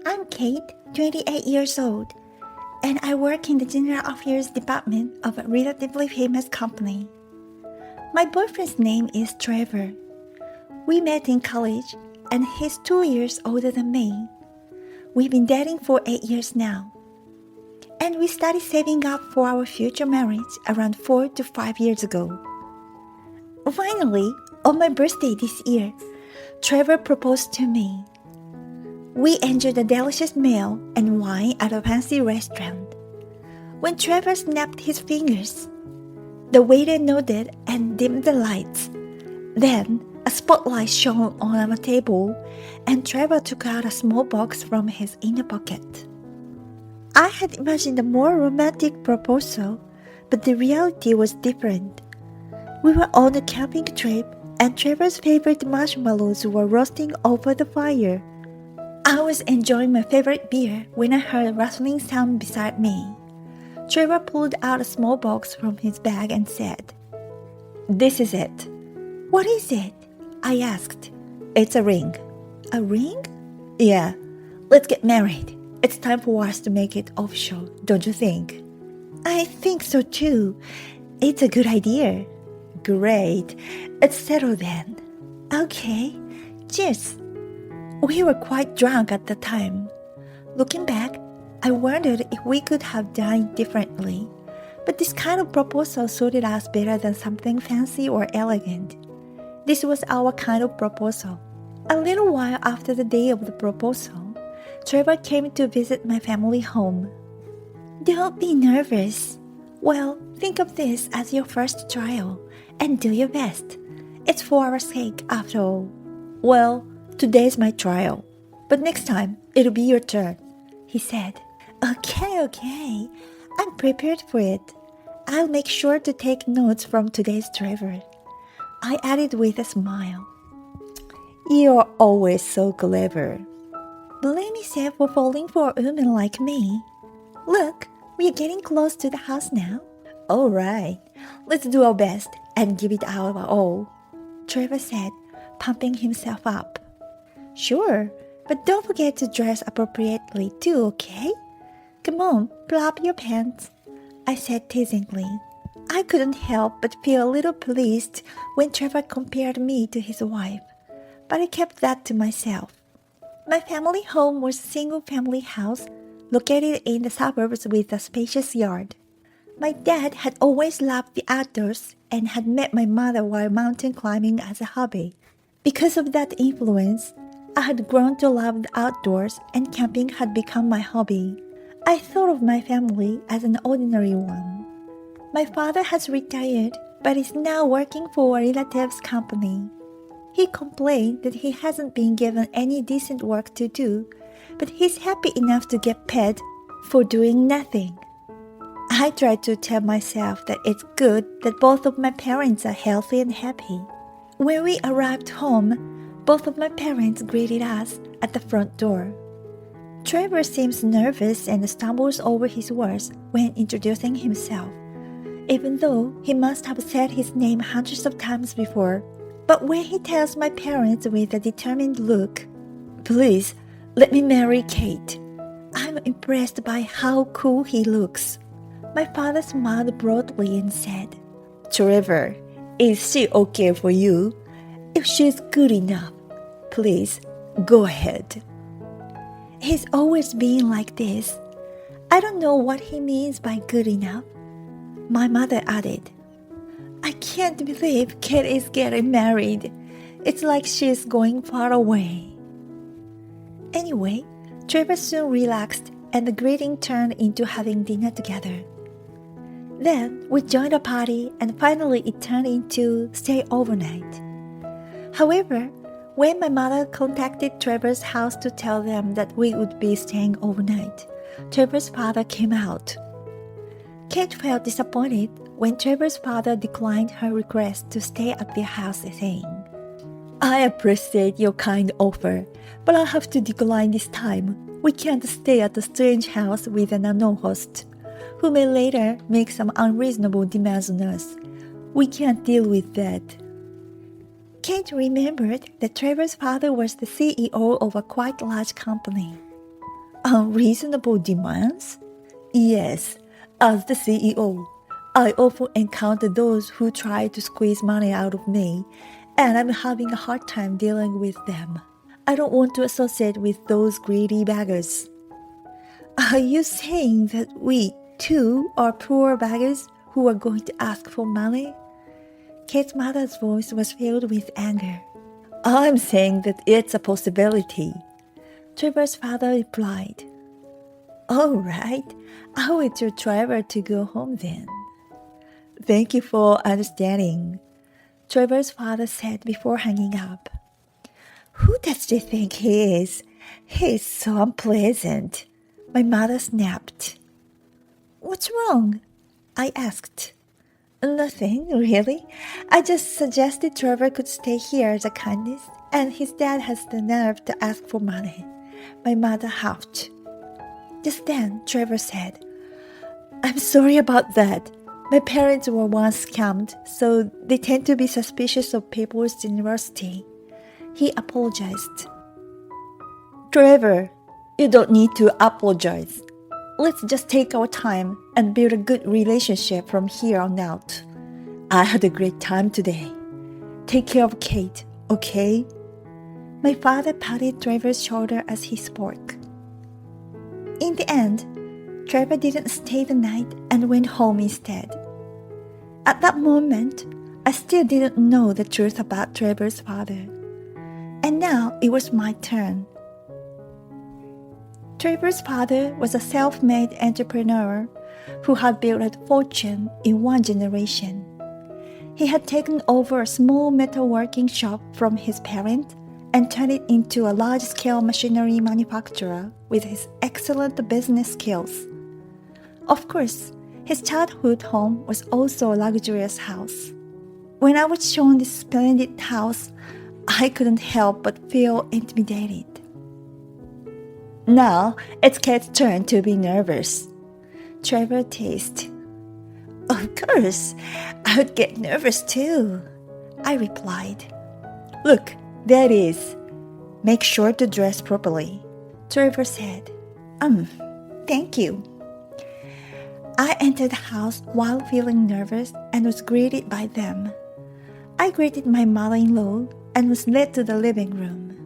I'm Kate, 28 years old, and I work in the General Affairs Department of a relatively famous company. My boyfriend's name is Trevor. We met in college, and he's 2 years older than me. We've been dating for 8 years now. And we started saving up for our future marriage around 4 to 5 years ago. Finally, on my birthday this year, Trevor proposed to me. We enjoyed a delicious meal and wine at a fancy restaurant. When Trevor snapped his fingers, the waiter nodded and dimmed the lights. Then, a spotlight shone on our table, and Trevor took out a small box from his inner pocket. I had imagined a more romantic proposal, but the reality was different. We were on a camping trip, and Trevor's favorite marshmallows were roasting over the fire. I was enjoying my favorite beer when I heard a rustling sound beside me. Trevor pulled out a small box from his bag and said, "This is it." "What is it?" I asked. "It's a ring." "A ring?" "Yeah, let's get married. It's time for us to make it official, don't you think?" "I think so too. It's a good idea." "Great. It's settled then." "Okay. Cheers." We were quite drunk at the time. Looking back, I wondered if we could have done it differently, but this kind of proposal suited us better than something fancy or elegant. This was our kind of proposal. A little while after the day of the proposal, Trevor came to visit my family home. "Don't be nervous. Well, think of this as your first trial, and do your best. It's for our sake, after all." "Well, today's my trial, but next time it'll be your turn," he said. Okay. I'm prepared for it. I'll make sure to take notes from today's Trevor," I added with a smile. "You're always so clever." "Blame yourself for falling for a woman like me. Look, we're getting close to the house now." "All right, let's do our best and give it our all," Trevor said, pumping himself up. "Sure, but don't forget to dress appropriately too, okay? Come on, pull up your pants," I said teasingly. I couldn't help but feel a little pleased when Trevor compared me to his wife, but I kept that to myself. My family home was a single-family house located in the suburbs with a spacious yard. My dad had always loved the outdoors and had met my mother while mountain climbing as a hobby. Because of that influence, I had grown to love the outdoors and camping had become my hobby. I thought of my family as an ordinary one. My father has retired but is now working for a relative's company. He complained that he hasn't been given any decent work to do, but he's happy enough to get paid for doing nothing. I try to tell myself that it's good that both of my parents are healthy and happy. When we arrived home, both of my parents greeted us at the front door. Trevor seems nervous and stumbles over his words when introducing himself, even though he must have said his name hundreds of times before. But when he tells my parents with a determined look, "Please, let me marry Kate," I'm impressed by how cool he looks. My father smiled broadly and said, "Trevor, is she okay for you? If she's good enough, please, go ahead." He's always been like this. I don't know what he means by good enough. My mother added, "I can't believe Kate is getting married. It's like she's going far away." Anyway, Trevor soon relaxed and the greeting turned into having dinner together. Then we joined a party and finally it turned into stay overnight. However, when my mother contacted Trevor's house to tell them that we would be staying overnight, Trevor's father came out. Kate felt disappointed when Trevor's father declined her request to stay at their house, saying, "I appreciate your kind offer, but I'll have to decline this time. We can't stay at a strange house with an unknown host, who may later make some unreasonable demands on us. We can't deal with that." Kate remembered that Trevor's father was the CEO of a quite large company. Unreasonable demands? Yes, as the CEO, I often encounter those who try to squeeze money out of me, and I'm having a hard time dealing with them. I don't want to associate with those greedy beggars. Are you saying that we, too, are poor beggars who are going to ask for money? Kate's mother's voice was filled with anger. I'm saying that it's a possibility, Trevor's father replied. All right, I will tell Trevor to go home then. Thank you for understanding, Trevor's father said before hanging up. Who does he think he is? He's so unpleasant, my mother snapped. What's wrong? I asked. Nothing, really. I just suggested Trevor could stay here as a kindness, and his dad has the nerve to ask for money. My mother huffed. Just then, Trevor said, I'm sorry about that. My parents were once scammed, so they tend to be suspicious of people's generosity. He apologized. Trevor, you don't need to apologize. Let's just take our time and build a good relationship from here on out. I had a great time today. Take care of Kate, okay? My father patted Trevor's shoulder as he spoke. In the end, Trevor didn't stay the night and went home instead. At that moment, I still didn't know the truth about Trevor's father. And now it was my turn. Trevor's father was a self-made entrepreneur who had built a fortune in one generation. He had taken over a small metalworking shop from his parents and turned it into a large-scale machinery manufacturer with his excellent business skills. Of course, his childhood home was also a luxurious house. When I was shown this splendid house, I couldn't help but feel intimidated. Now, it's Kate's turn to be nervous, Trevor teased. Of course, I would get nervous too, I replied. Look, there it is. Make sure to dress properly, Trevor said. Thank you. I entered the house while feeling nervous and was greeted by them. I greeted my mother-in-law and was led to the living room.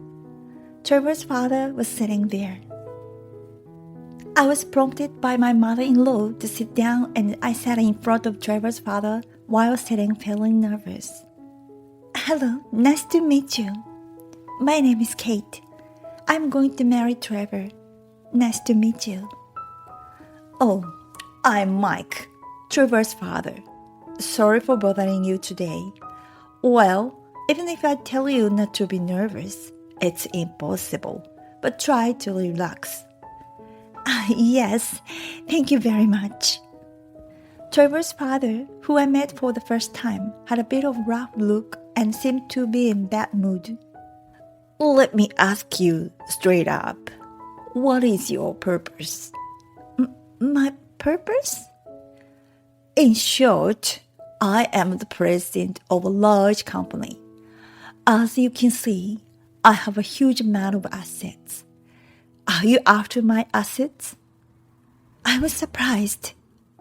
Trevor's father was sitting there. I was prompted by my mother-in-law to sit down, and I sat in front of Trevor's father while sitting feeling nervous. Hello, nice to meet you. My name is Kate. I'm going to marry Trevor. Nice to meet you. Oh, I'm Mike, Trevor's father. Sorry for bothering you today. Well, even if I tell you not to be nervous, it's impossible. But try to relax. Yes, thank you very much. Trevor's father, who I met for the first time, had a bit of rough look and seemed to be in bad mood. Let me ask you straight up. What is your purpose? My purpose? In short, I am the president of a large company. As you can see, I have a huge amount of assets. Are you after my assets? I was surprised.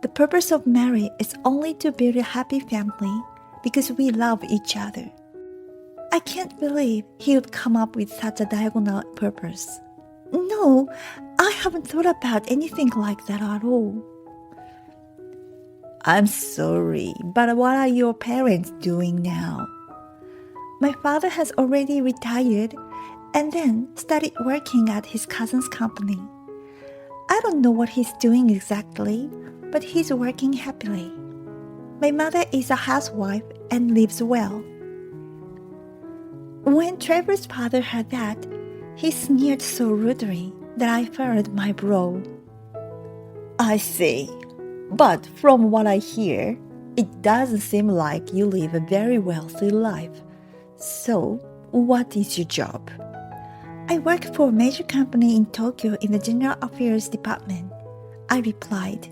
The purpose of marriage is only to build a happy family because we love each other. I can't believe he would come up with such a diagonal purpose. No, I haven't thought about anything like that at all. I'm sorry, but what are your parents doing now? My father has already retired and then started working at his cousin's company. I don't know what he's doing exactly, but he's working happily. My mother is a housewife and lives well. When Trevor's father heard that, he sneered so rudely that I furrowed my brow. I see, but from what I hear, it doesn't seem like you live a very wealthy life. So, what is your job? I work for a major company in Tokyo in the General Affairs Department, I replied.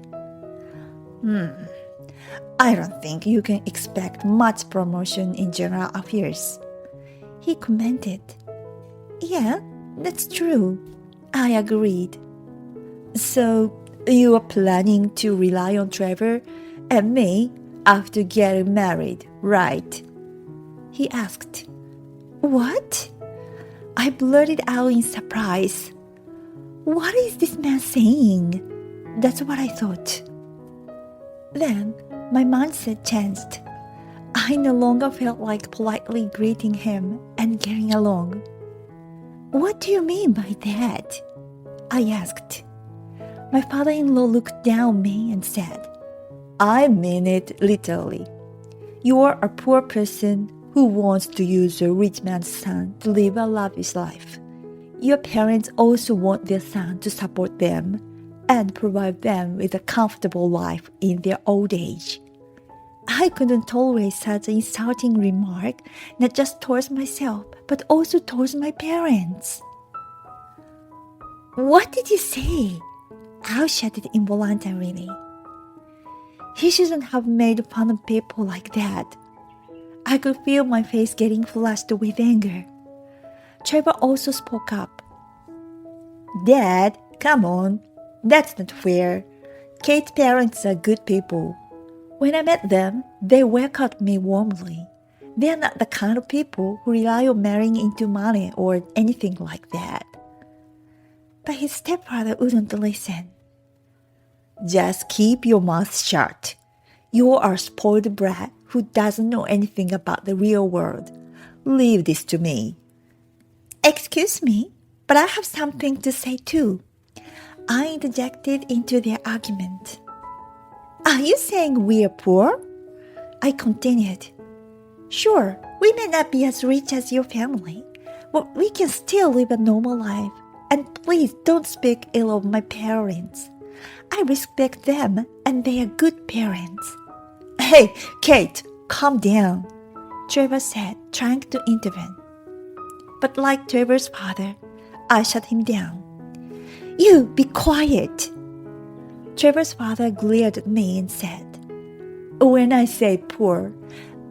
I don't think you can expect much promotion in General Affairs, he commented. Yeah, that's true, I agreed. So, you are planning to rely on Trevor and me after getting married, right? He asked. What? I blurted out in surprise. What is this man saying? That's what I thought. Then my mindset changed. I no longer felt like politely greeting him and getting along. What do you mean by that? I asked. My father-in-law looked down at me and said, I mean it literally. You are a poor person who wants to use a rich man's son to live a lavish life. Your parents also want their son to support them and provide them with a comfortable life in their old age. I couldn't tolerate such an insulting remark, not just towards myself, but also towards my parents. What did you say? I shouted involuntarily. He shouldn't have made fun of people like that. I could feel my face getting flushed with anger. Trevor also spoke up. Dad, come on. That's not fair. Kate's parents are good people. When I met them, they welcomed me warmly. They are not the kind of people who rely on marrying into money or anything like that. But his stepfather wouldn't listen. Just keep your mouth shut. You are a spoiled brat who doesn't know anything about the real world. Leave this to me. Excuse me, but I have something to say too. I interjected into their argument. Are you saying we are poor? I continued. Sure, we may not be as rich as your family, but we can still live a normal life. And please don't speak ill of my parents. I respect them and they are good parents. Hey, Kate, calm down, Trevor said, trying to intervene. But like Trevor's father, I shut him down. You, be quiet. Trevor's father glared at me and said, When I say poor,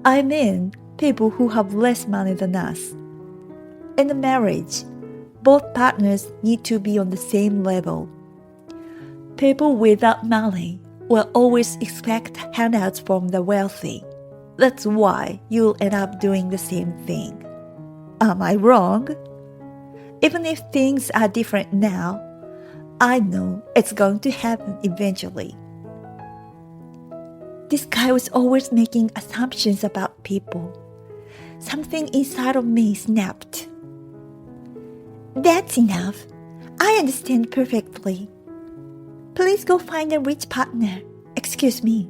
I mean people who have less money than us. In a marriage, both partners need to be on the same level. People without money will always expect handouts from the wealthy. That's why you'll end up doing the same thing. Am I wrong? Even if things are different now, I know it's going to happen eventually. This guy was always making assumptions about people. Something inside of me snapped. That's enough. I understand perfectly. Please go find a rich partner. Excuse me,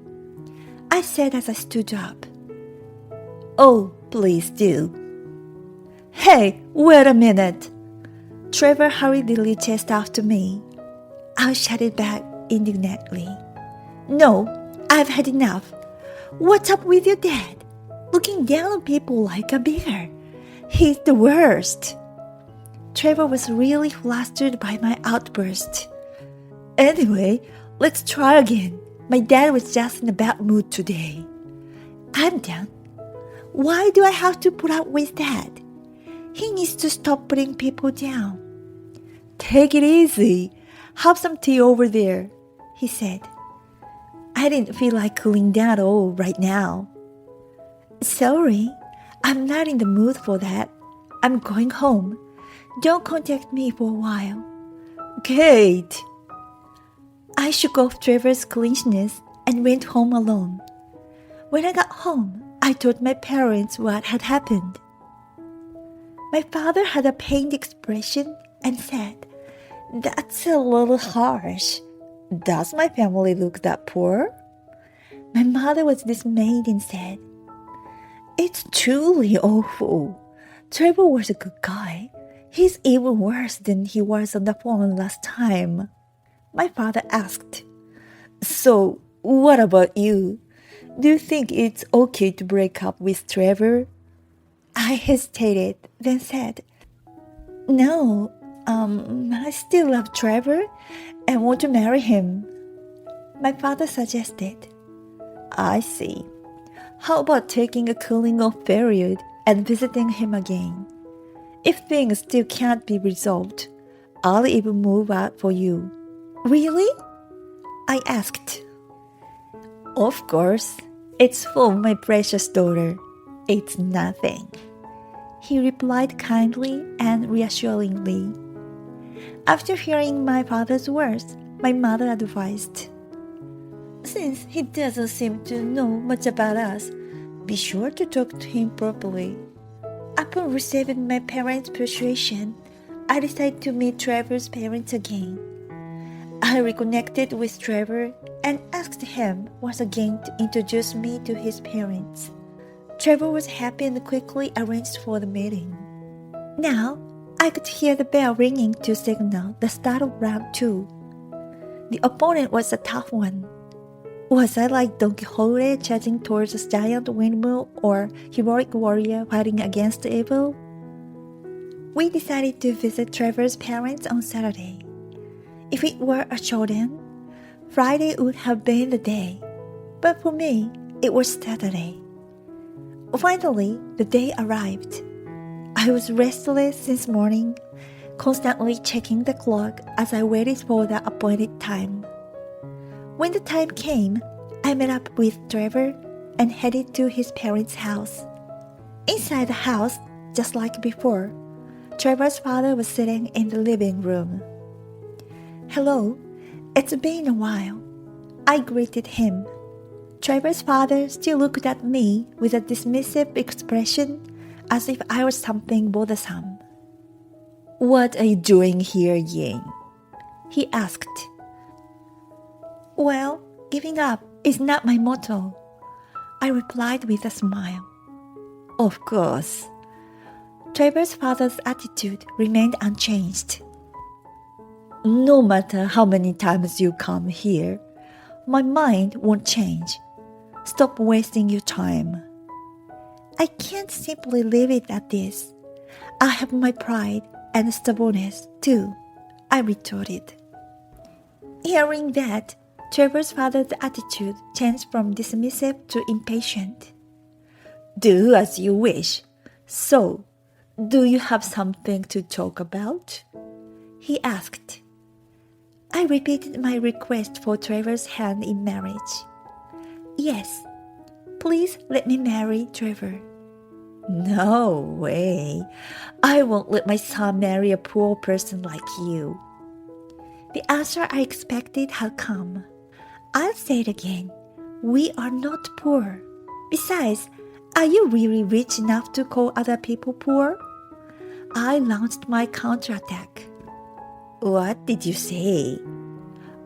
I said as I stood up. Oh, please do. Hey, wait a minute. Trevor hurriedly chased after me. I shouted back indignantly. No, I've had enough. What's up with your dad? Looking down on people like a beggar. He's the worst. Trevor was really flustered by my outburst. Anyway, let's try again. My dad was just in a bad mood today. I'm done. Why do I have to put up with that? He needs to stop putting people down. Take it easy. Have some tea over there, he said. I didn't feel like cooling down at all right now. Sorry, I'm not in the mood for that. I'm going home. Don't contact me for a while. Kate! I shook off Trevor's clinginess and went home alone. When I got home, I told my parents what had happened. My father had a pained expression and said, That's a little harsh. Does my family look that poor? My mother was dismayed and said, It's truly awful. Trevor was a good guy. He's even worse than he was on the phone last time. My father asked, So, what about you? Do you think it's okay to break up with Trevor? I hesitated, then said, No, I still love Trevor and want to marry him. My father suggested, I see. How about taking a cooling off period and visiting him again? If things still can't be resolved, I'll even move out for you. Really? I asked. Of course, it's full, my precious daughter. It's nothing. He replied kindly and reassuringly. After hearing my father's words, my mother advised, since he doesn't seem to know much about us, be sure to talk to him properly. Upon receiving my parents' persuasion, I decided to meet Trevor's parents again. I reconnected with Trevor and asked him once again to introduce me to his parents. Trevor was happy and quickly arranged for the meeting. Now, I could hear the bell ringing to signal the start of round 2. The opponent was a tough one. Was I like Don Quixote charging towards a giant windmill or heroic warrior fighting against evil? We decided to visit Trevor's parents on Saturday. If it were a showdown, Friday would have been the day, but for me, it was Saturday. Finally, the day arrived. I was restless since morning, constantly checking the clock as I waited for the appointed time. When the time came, I met up with Trevor and headed to his parents' house. Inside the house, just like before, Trevor's father was sitting in the living room. Hello, it's been a while. I greeted him. Trevor's father still looked at me with a dismissive expression as if I was something bothersome. What are you doing here, Ying? He asked. Well, giving up is not my motto, I replied with a smile. Of course. Trevor's father's attitude remained unchanged. No matter how many times you come here, my mind won't change. Stop wasting your time. I can't simply leave it at this. I have my pride and stubbornness too, I retorted. Hearing that, Trevor's father's attitude changed from dismissive to impatient. Do as you wish. So, do you have something to talk about? He asked. I repeated my request for Trevor's hand in marriage. Yes, please let me marry Trevor. No way. I won't let my son marry a poor person like you. The answer I expected had come. I'll say it again. We are not poor. Besides, are you really rich enough to call other people poor? I launched my counterattack. What did you say?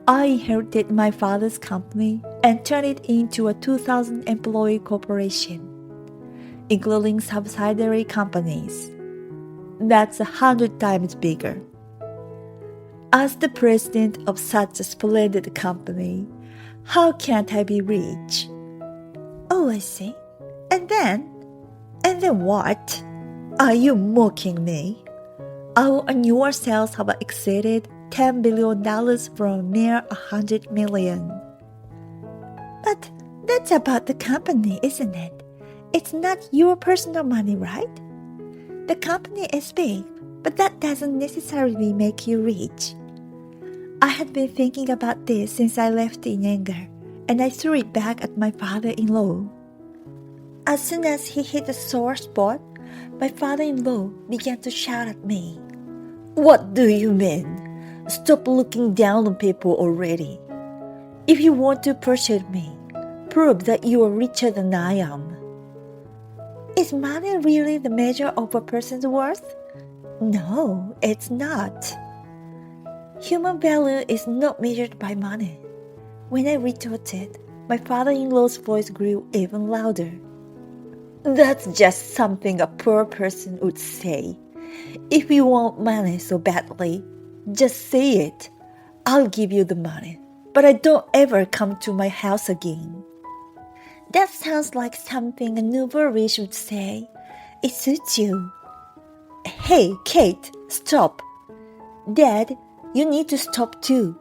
I inherited my father's company and turned it into a 2,000-employee corporation, including subsidiary companies. That's 100 times bigger. As the president of such a splendid company, how can't I be rich? Oh, I see. And then? And then what? Are you mocking me? Our annual sales have exceeded $10 billion from a mere $100 million. But that's about the company, isn't it? It's not your personal money, right? The company is big, but that doesn't necessarily make you rich. I had been thinking about this since I left in anger, and I threw it back at my father-in-law. As soon as he hit a sore spot, my father-in-law began to shout at me. What do you mean? Stop looking down on people already. If you want to persuade me, prove that you are richer than I am. Is money really the measure of a person's worth? No, it's not. Human value is not measured by money. When I retorted, my father-in-law's voice grew even louder. That's just something a poor person would say. If you want money so badly, just say it. I'll give you the money, but I don't ever come to my house again. That sounds like something a nouveau riche would say. It suits you. Hey, Kate, stop. Dad, you need to stop too.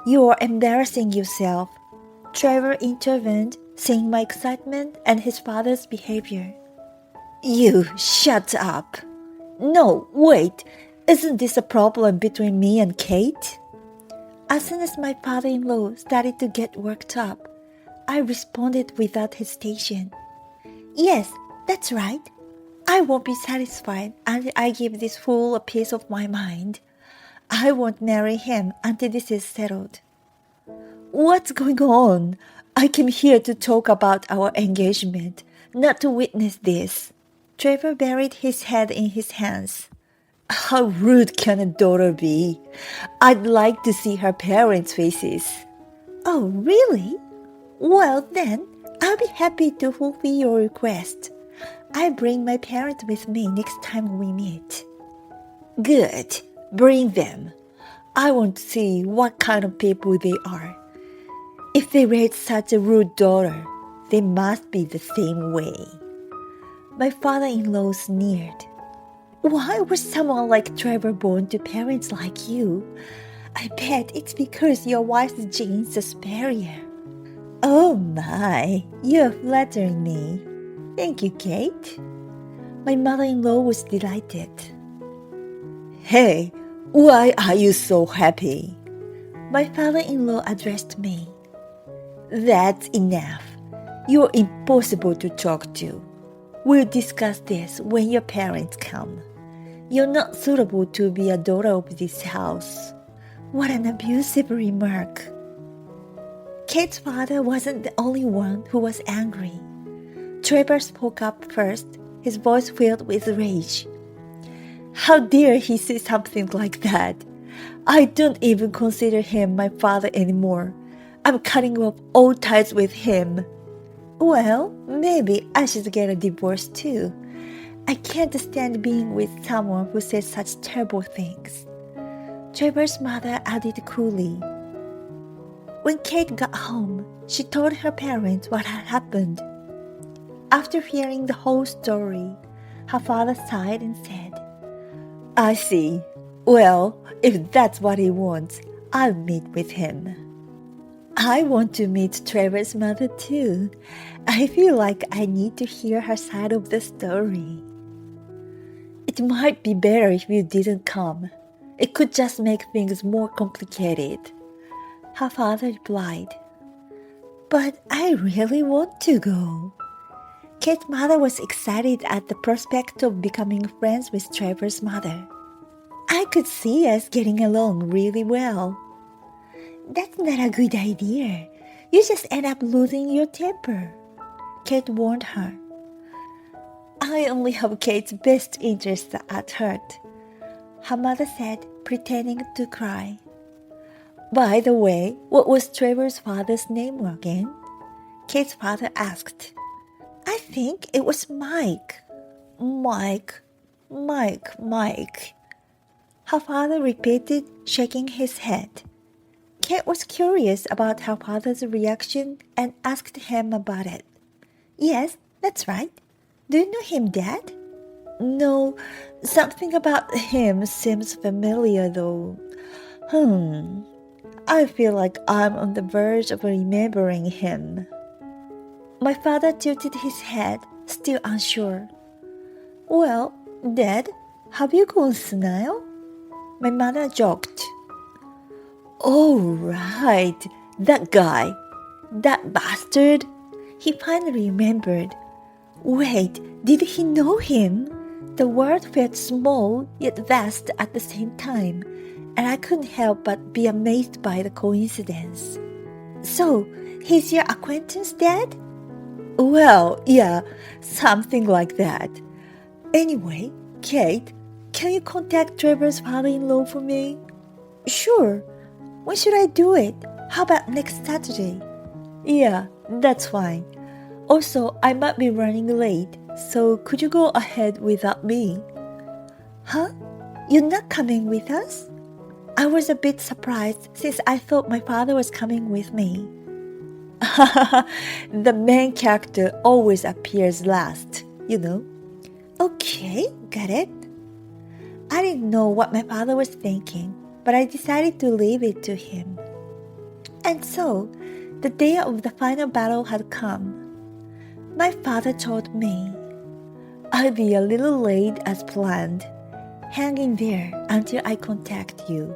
You are embarrassing yourself. Trevor intervened, seeing my excitement and his father's behavior. You shut up. No, wait. Isn't this a problem between me and Kate? As soon as my father-in-law started to get worked up, I responded without hesitation. Yes, that's right. I won't be satisfied until I give this fool a piece of my mind. I won't marry him until this is settled. What's going on? I came here to talk about our engagement, not to witness this. Trevor buried his head in his hands. How rude can a daughter be? I'd like to see her parents' faces. Oh, really? Well, then, I'll be happy to fulfill your request. I'll bring my parents with me next time we meet. Good. Bring them. I want to see what kind of people they are. If they raise such a rude daughter, they must be the same way. My father-in-law sneered. Why was someone like Trevor born to parents like you? I bet it's because your wife's genes are superior. Oh my, you're flattering me. Thank you, Kate. My mother-in-law was delighted. Hey, why are you so happy? My father-in-law addressed me. That's enough. You're impossible to talk to. We'll discuss this when your parents come. You're not suitable to be a daughter of this house. What an abusive remark. Kate's father wasn't the only one who was angry. Trevor spoke up first, his voice filled with rage. How dare he say something like that? I don't even consider him my father anymore. I'm cutting off all ties with him. Well, maybe I should get a divorce too. I can't stand being with someone who says such terrible things. Trevor's mother added coolly. When Kate got home, she told her parents what had happened. After hearing the whole story, her father sighed and said, I see. Well, if that's what he wants, I'll meet with him. I want to meet Trevor's mother too. I feel like I need to hear her side of the story. It might be better if you didn't come. It could just make things more complicated. Her father replied. But I really want to go. Kate's mother was excited at the prospect of becoming friends with Trevor's mother. I could see us getting along really well. That's not a good idea. You just end up losing your temper, Kate warned her. I only have Kate's best interests at heart, her mother said, pretending to cry. By the way, what was Trevor's father's name again? Kate's father asked. I think it was Mike. Mike. Her father repeated, shaking his head. Kate was curious about her father's reaction and asked him about it. Yes, that's right. Do you know him, Dad? No, something about him seems familiar though. I feel like I'm on the verge of remembering him. My father tilted his head, still unsure. Well, Dad, have you gone senile? My mother joked. Oh, right, that guy, that bastard. He finally remembered. Wait, did he know him? The world felt small yet vast at the same time, and I couldn't help but be amazed by the coincidence. So, he's your acquaintance, Dad? Well, yeah, something like that. Anyway, Kate, can you contact Trevor's father-in-law for me? Sure. When should I do it? How about next Saturday? Yeah, that's fine. Also, I might be running late, so could you go ahead without me? Huh? You're not coming with us? I was a bit surprised since I thought my father was coming with me. The main character always appears last, you know. Okay, got it. I didn't know what my father was thinking, but I decided to leave it to him. And so, the day of the final battle had come. My father told me, I'll be a little late as planned. Hang in there until I contact you.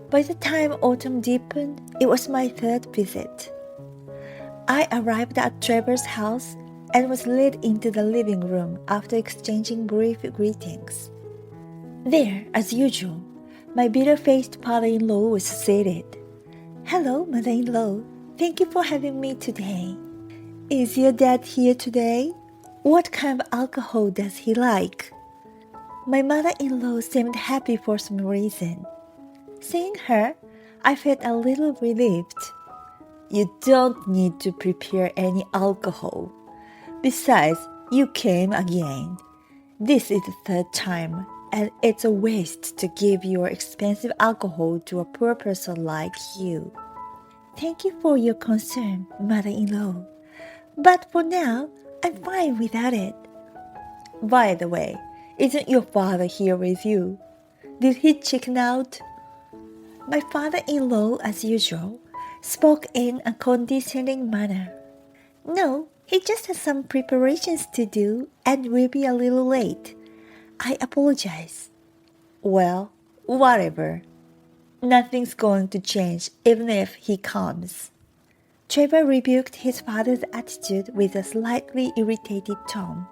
By the time autumn deepened, it was my third visit. I arrived at Trevor's house and was led into the living room after exchanging brief greetings. There, as usual, my bitter-faced father-in-law was seated. "Hello, mother-in-law. Thank you for having me today. Is your dad here today? What kind of alcohol does he like?" My mother-in-law seemed happy for some reason. Seeing her, I felt a little relieved. "You don't need to prepare any alcohol. Besides, you came again. This is the third time, and it's a waste to give your expensive alcohol to a poor person like you." "Thank you for your concern, mother-in-law. But for now, I'm fine without it." "By the way, isn't your father here with you? Did he chicken out?" My father-in-law, as usual, spoke in a condescending manner. "No, he just has some preparations to do and will be a little late. I apologize." "Well, whatever. Nothing's going to change even if he comes." Trevor rebuked his father's attitude with a slightly irritated tone.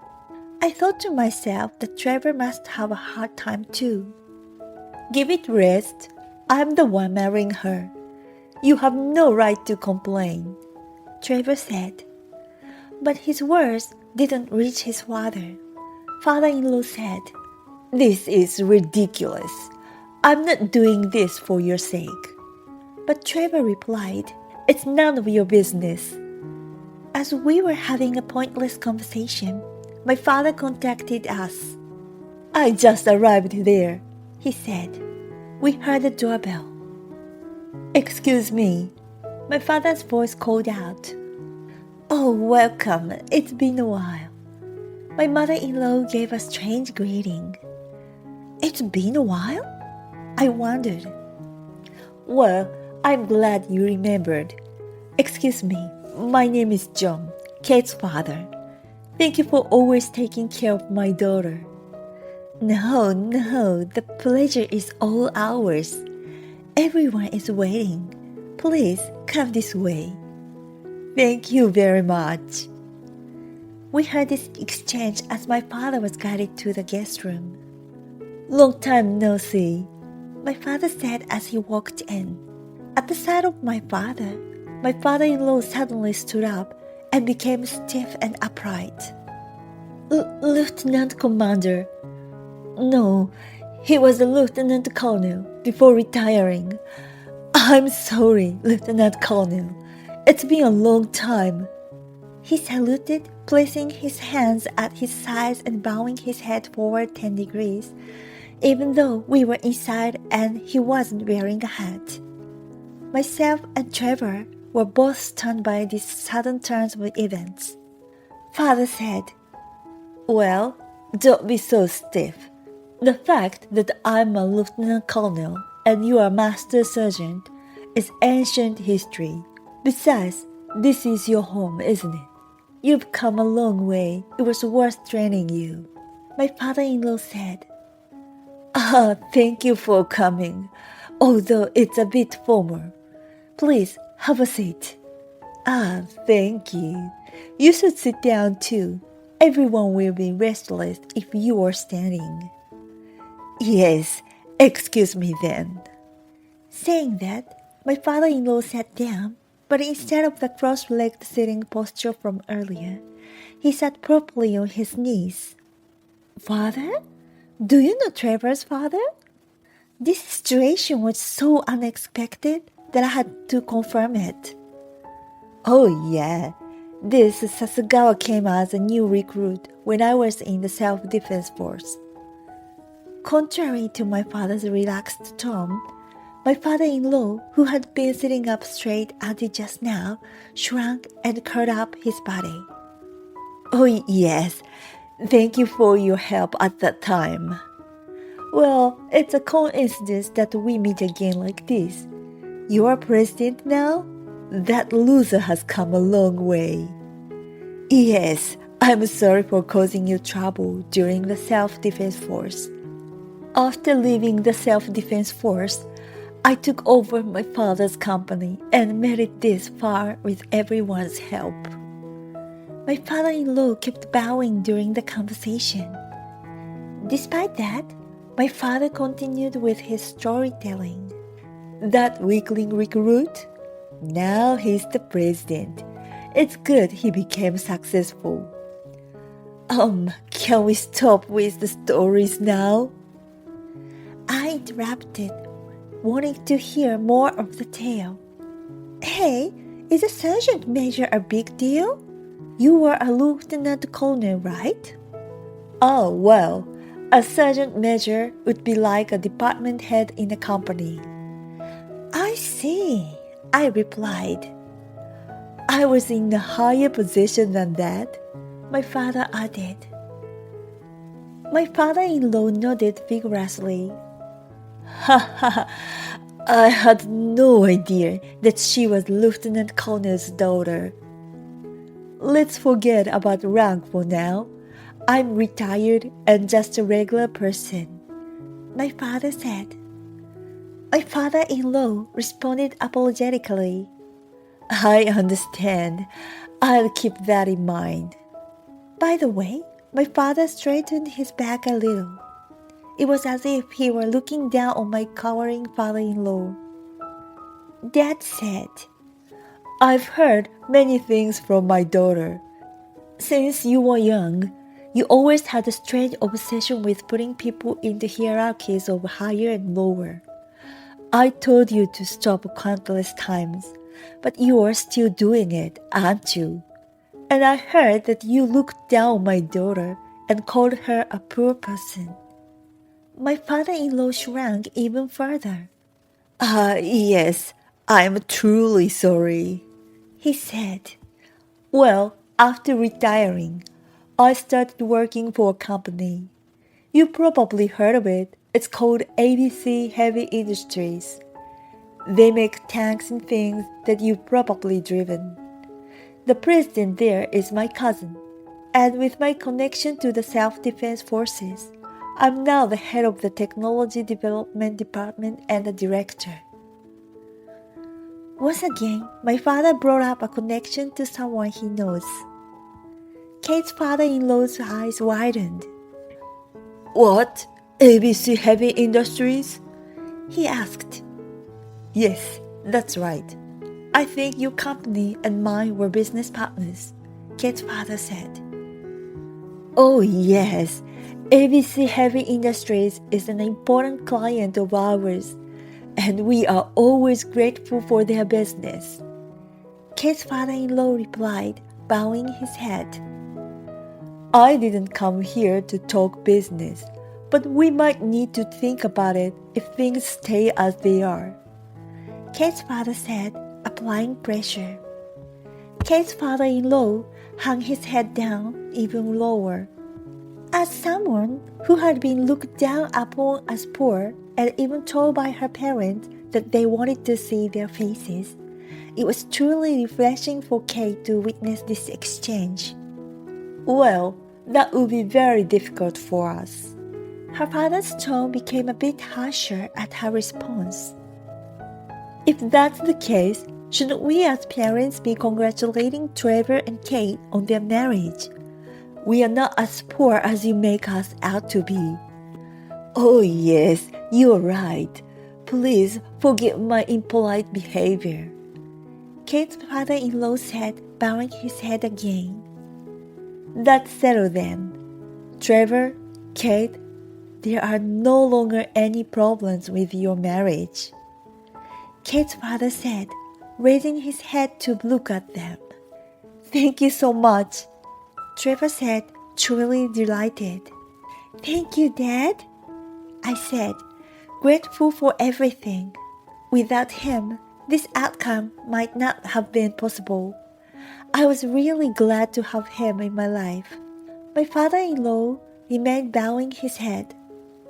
I thought to myself that Trevor must have a hard time too. "Give it rest. I'm the one marrying her. You have no right to complain," Trevor said. But his words didn't reach his father. Father-in-law said, "This is ridiculous. I'm not doing this for your sake." But Trevor replied, "It's none of your business." As we were having a pointless conversation, my father contacted us. "I just arrived there," he said. We heard the doorbell. "Excuse me," my father's voice called out. "Oh, welcome. It's been a while." My mother-in-law gave a strange greeting. "It's been a while?" I wondered. "Well, I'm glad you remembered. Excuse me, my name is John, Kate's father. Thank you for always taking care of my daughter." No, the pleasure is all ours. Everyone is waiting. Please come this way." "Thank you very much." We heard this exchange as my father was guided to the guest room. "Long time no see," my father said as he walked in. At the sight of my father-in-law suddenly stood up and became stiff and upright. "Lieutenant Commander." "No, he was a lieutenant colonel before retiring." "I'm sorry, Lieutenant Colonel. It's been a long time." He saluted, placing his hands at his sides and bowing his head forward 10 degrees, even though we were inside and he wasn't wearing a hat. Myself and Trevor were both stunned by these sudden turns of events. Father said, "Well, don't be so stiff. The fact that I'm a lieutenant colonel and you are master sergeant is ancient history. Besides, this is your home, isn't it? You've come a long way. It was worth training you." My father-in-law said, Thank you for coming, although it's a bit formal. Please have a seat." Thank you. You should sit down too. Everyone will be restless if you are standing." "Yes, excuse me then." Saying that, my father-in-law sat down, but instead of the cross-legged sitting posture from earlier, he sat properly on his knees. "Father? Do you know Trevor's father?" This situation was so unexpected that I had to confirm it. "Oh yeah, this Sasugawa came as a new recruit when I was in the self-defense force." Contrary to my father's relaxed tone, my father-in-law, who had been sitting up straight until just now, shrank and curled up his body. "Oh yes, thank you for your help at that time. Well, it's a coincidence that we meet again like this. You are president now? That loser has come a long way." "Yes, I'm sorry for causing you trouble during the self-defense force." After leaving the self-defense force, I took over my father's company and made it this far with everyone's help. My father-in-law kept bowing during the conversation. Despite that, my father continued with his storytelling. That weakling recruit? Now he's the president. It's good he became successful. Can we stop with the stories now? I interrupted, wanting to hear more of the tale. Hey, is a sergeant major a big deal? You were a lieutenant colonel, right? Oh, well, a sergeant major would be like a department head in a company. I see, I replied. I was in a higher position than that, my father added. My father-in-law nodded vigorously. Ha ha! I had no idea that she was Lieutenant Colonel's daughter. Let's forget about rank for now. I'm retired and just a regular person, my father said. My father-in-law responded apologetically. I understand. I'll keep that in mind. By the way, my father straightened his back a little. It was as if he were looking down on my cowering father-in-law. Dad said, I've heard many things from my daughter. Since you were young, you always had a strange obsession with putting people into hierarchies of higher and lower. I told you to stop countless times, but you are still doing it, aren't you? And I heard that you looked down on my daughter and called her a poor person. My father-in-law shrank even further. Yes, I'm truly sorry, he said. Well, after retiring, I started working for a company. You probably heard of it. It's called ABC Heavy Industries. They make tanks and things that you've probably driven. The president there is my cousin, and with my connection to the self-defense forces, I'm now the head of the technology development department and the director. Once again, my father brought up a connection to someone he knows. Kate's father-in-law's eyes widened. What? ABC Heavy Industries? He asked. Yes, that's right. I think your company and mine were business partners, Kate's father said. Oh yes, ABC Heavy Industries is an important client of ours, and we are always grateful for their business. Kate's father-in-law replied, bowing his head. I didn't come here to talk business, but we might need to think about it if things stay as they are. Kate's father said, applying pressure. Kate's father-in-law hung his head down even lower. As someone who had been looked down upon as poor and even told by her parents that they wanted to see their faces, it was truly refreshing for Kate to witness this exchange. Well, that would be very difficult for us. Her father's tone became a bit harsher at her response. If that's the case, shouldn't we as parents be congratulating Trevor and Kate on their marriage? We are not as poor as you make us out to be. Oh yes, you're right. Please forgive my impolite behavior. Kate's father-in-law said, bowing his head again. That's settled then. Trevor, Kate, there are no longer any problems with your marriage. Kate's father said, raising his head to look at them. Thank you so much, Trevor said, truly delighted. Thank you, Dad, I said, grateful for everything. Without him, this outcome might not have been possible. I was really glad to have him in my life. My father-in-law remained bowing his head.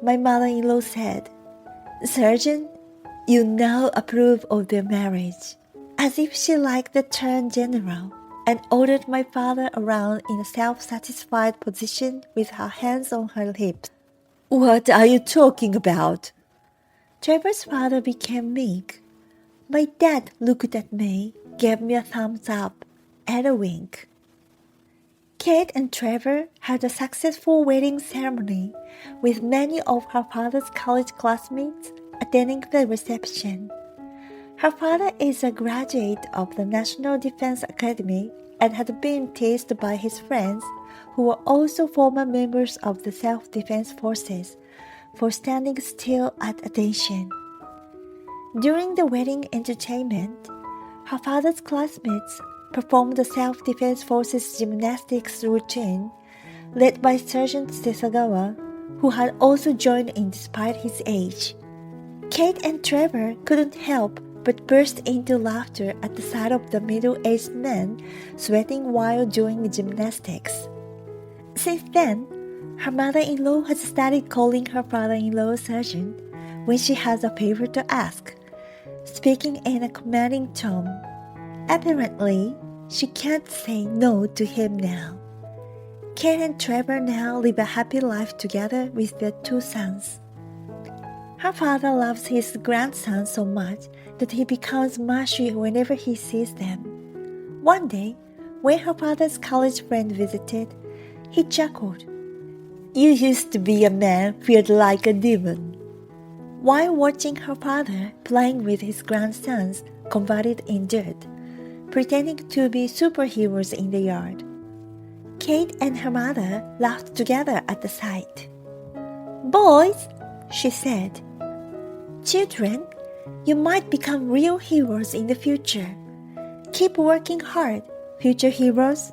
My mother-in-law said, Sergeant, you now approve of their marriage, as if she liked the term general, and ordered my father around in a self-satisfied position with her hands on her hips. What are you talking about? Trevor's father became meek. My dad looked at me, gave me a thumbs up, and a wink. Kate and Trevor had a successful wedding ceremony, with many of her father's college classmates attending the reception. Her father is a graduate of the National Defense Academy and had been teased by his friends, who were also former members of the self-defense forces, for standing still at attention. During the wedding entertainment, her father's classmates performed the self-defense forces gymnastics routine, led by Sergeant Sesagawa, who had also joined in despite his age. Kate and Trevor couldn't help but burst into laughter at the sight of the middle-aged man sweating while doing the gymnastics. Since then, her mother-in-law has started calling her father-in-law Sergeant when she has a favor to ask, speaking in a commanding tone. Apparently, she can't say no to him now. Kate and Trevor now live a happy life together with their 2 sons. Her father loves his grandsons so much that he becomes mushy whenever he sees them. One day, when her father's college friend visited, he chuckled. "You used to be a man feared like a demon," while watching her father playing with his grandsons converted in dirt, pretending to be superheroes in the yard. Kate and her mother laughed together at the sight. "Boys," she said, "children, you might become real heroes in the future. Keep working hard, future heroes."